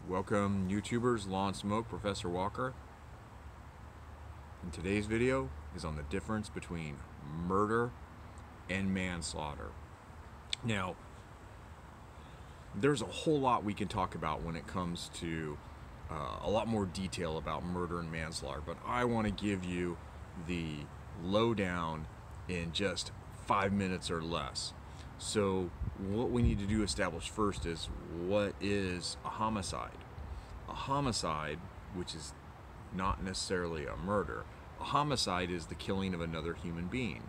Welcome YouTubers, Law and Smoke, Professor Walker. And today's video is on the difference between murder and manslaughter. Now, there's a whole lot we can talk about when it comes to a lot more detail about murder and manslaughter, but I want to give you the lowdown in just 5 minutes or less. So what we need to do establish first is what is a homicide. A homicide, which is not necessarily a murder, a homicide is the killing of another human being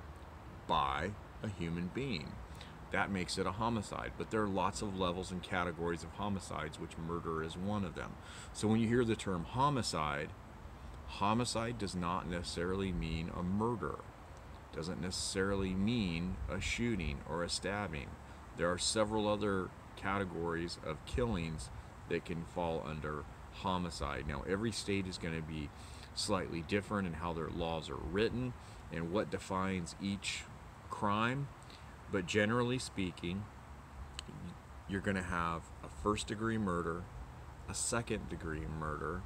by a human being. That makes it a homicide, but there are lots of levels and categories of homicides, which murder is one of them. So when you hear the term homicide, homicide does not necessarily mean a murder. Doesn't necessarily mean a shooting or a stabbing. There are several other categories of killings that can fall under homicide. Now, every state is going to be slightly different in how their laws are written and what defines each crime, but generally speaking, you're going to have a first-degree murder, a second-degree murder,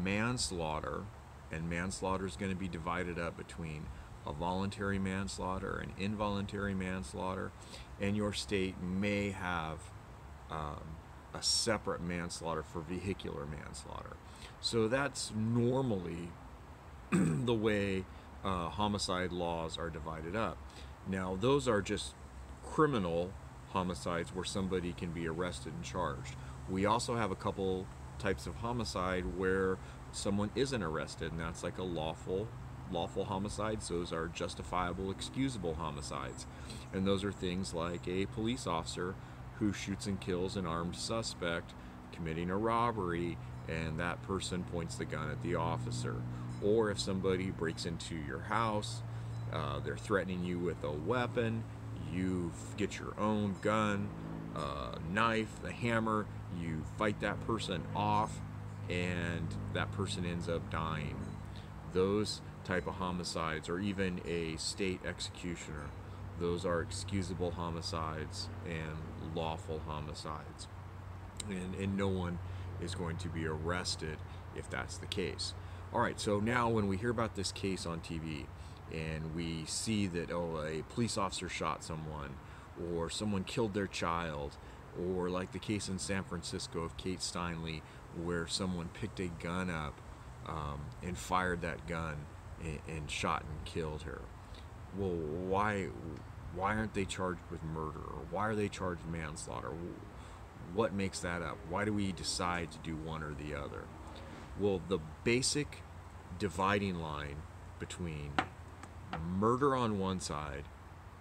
manslaughter, and manslaughter is going to be divided up between a voluntary manslaughter and involuntary manslaughter, and your state may have a separate manslaughter for vehicular manslaughter. So that's normally the way homicide laws are divided up. Now, those are just criminal homicides where somebody can be arrested and charged. We also have a couple types of homicide where someone isn't arrested, and that's like a lawful homicides. Those are justifiable, excusable homicides, and those are things like a police officer who shoots and kills an armed suspect committing a robbery, and that person points the gun at the officer. Or if somebody breaks into your house, they're threatening you with a weapon, you get your own gun, knife, the hammer, you fight that person off, and that person ends up dying. Those type of homicides, or even a state executioner, those are excusable homicides and lawful homicides, and no one is going to be arrested if that's the case. All right, so now when we hear about this case on TV and we see that, oh, a police officer shot someone, or someone killed their child, or like the case in San Francisco of Kate Steinle where someone picked a gun up and fired that gun and shot and killed her. Well, why aren't they charged with murder? Or why are they charged with manslaughter? What makes that up? Why do we decide to do one or the other? Well, the basic dividing line between murder on one side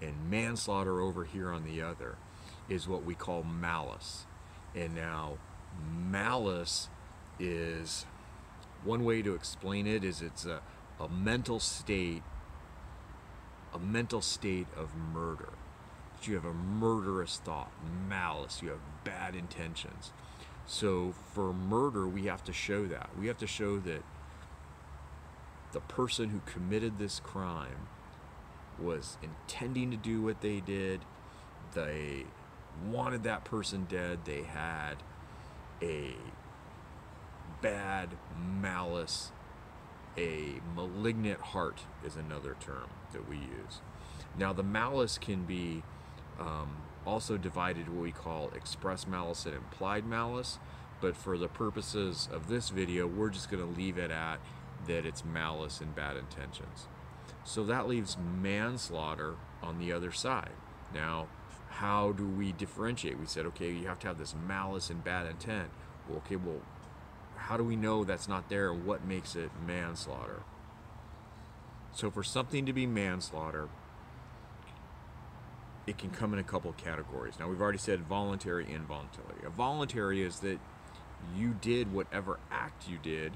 and manslaughter over here on the other is what we call malice. And now, malice is, one way to explain it is it's a mental state of murder. You have a murderous thought, malice, you have bad intentions. So for murder, we have to show that. We have to show that the person who committed this crime was intending to do what they did. They wanted that person dead. They had a bad malice. A malignant heart is another term that we use. Now, the malice can be also divided what we call express malice and implied malice, but for the purposes of this video, we're just going to leave it at that it's malice and bad intentions. So that leaves manslaughter on the other side. Now, how do we differentiate? We said, okay, you have to have this malice and bad intent. Well, okay, well, how do we know that's not there, and what makes it manslaughter? So for something to be manslaughter, it can come in a couple categories. Now, we've already said voluntary, involuntary. A voluntary is that you did whatever act you did,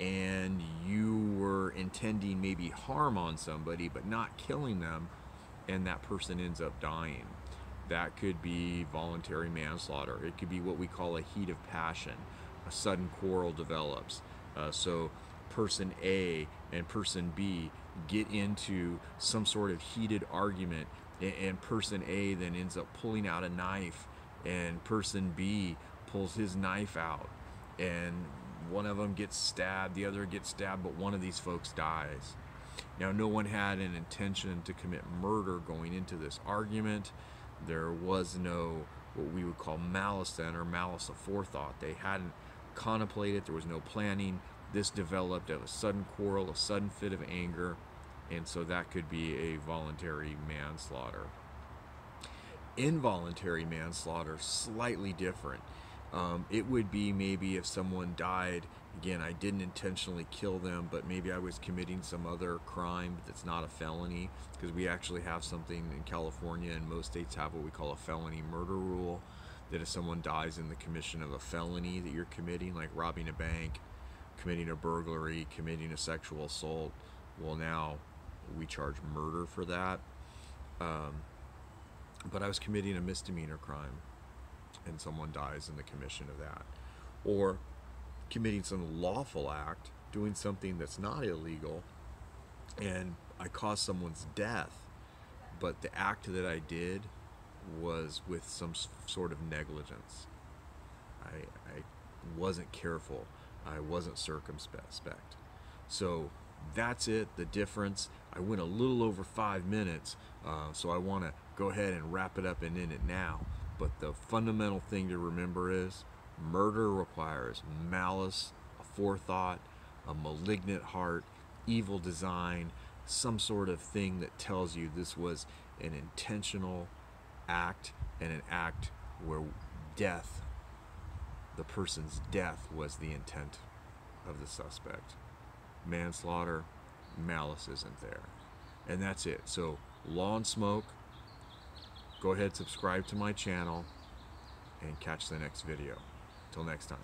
and you were intending maybe harm on somebody, but not killing them, and that person ends up dying. That could be voluntary manslaughter. It could be what we call a heat of passion. A sudden quarrel develops. So person A and person B get into some sort of heated argument, and person A then ends up pulling out a knife, and person B pulls his knife out, and one of them gets stabbed, the other gets stabbed, but one of these folks dies. Now, no one had an intention to commit murder going into this argument. There was no what we would call malice then, or malice aforethought. They hadn't contemplated, there was no planning. This developed out of a sudden quarrel, a sudden fit of anger, and so that could be a voluntary manslaughter. Involuntary manslaughter, slightly different. It would be maybe if someone died, again, I didn't intentionally kill them, but maybe I was committing some other crime that's not a felony, because we actually have something in California, and most states have what we call a felony murder rule, that if someone dies in the commission of a felony that you're committing, like robbing a bank, committing a burglary, committing a sexual assault, well, now we charge murder for that. But I was committing a misdemeanor crime, and someone dies in the commission of that. Or committing some lawful act, doing something that's not illegal, and I caused someone's death, but the act that I did was with some sort of negligence. I wasn't careful. I wasn't circumspect. So that's it, the difference. I went a little over 5 minutes, so I want to go ahead and wrap it up and end it now. But the fundamental thing to remember is murder requires malice, aforethought, a malignant heart, evil design, some sort of thing that tells you this was an intentional act, and an act where death, the person's death, was the intent of the suspect. Manslaughter, malice isn't there. And that's it. So, Law and Smoke, go ahead, subscribe to my channel, and catch the next video. Till next time.